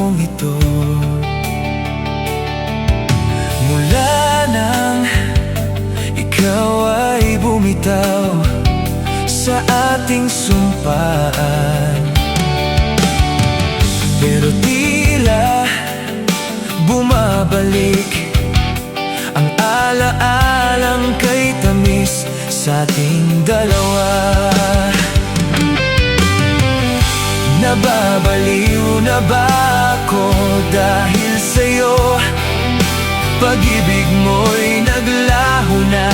mong ito. Mula nang ikaw ay bumitaw sa ating sumpaan, pero tila bumabalik ang alaalang kay tamis sa ating dalawa. Nababaliw na ba ako dahil sa'yo? Pag-ibig mo'y naglaho na,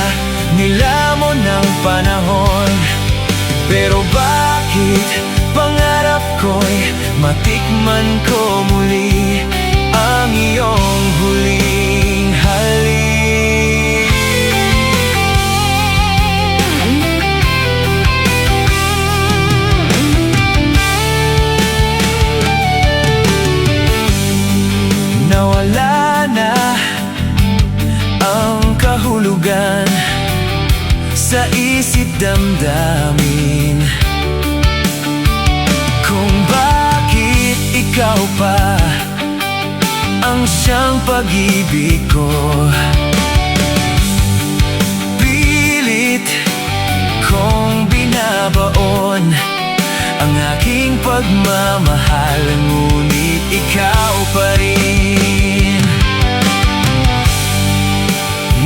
nilamon ng panahon. Pero bakit pangarap ko'y matikman ko muli ang iyong huling halik? Nawala na ang kahulugan sa isip damdamin, kung bakit ikaw pa ang siyang pag-ibig ko. Pilit kong binabaon ang aking pagmamahal, ngunit ikaw pa rin.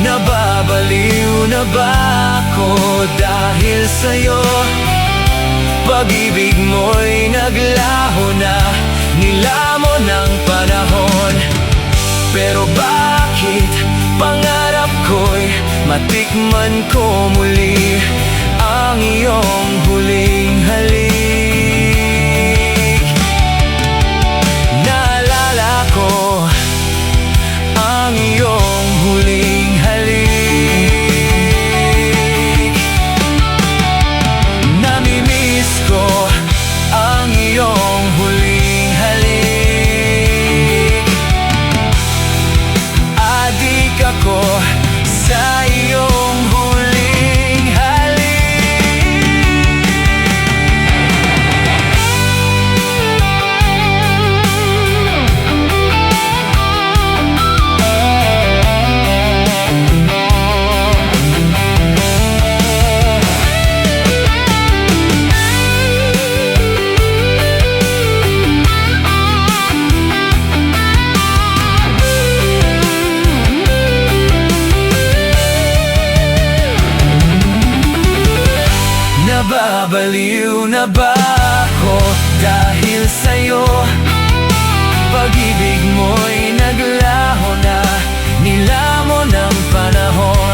Nababaliw na ba ako dahil sa'yo? Pag-ibig mo'y naglaho na, nilamon ng panahon. Pero bakit pangarap ko'y matikman ko muli ang iyong huling halik? Naalala ko ang iyong huling halik. Namimiss ko ang iyong huling halik. Adik ako sa iyong huling halik. Nababaliw na ba ako dahil sa'yo? Pag-ibig mo'y naglaho na, nilamon ng panahon.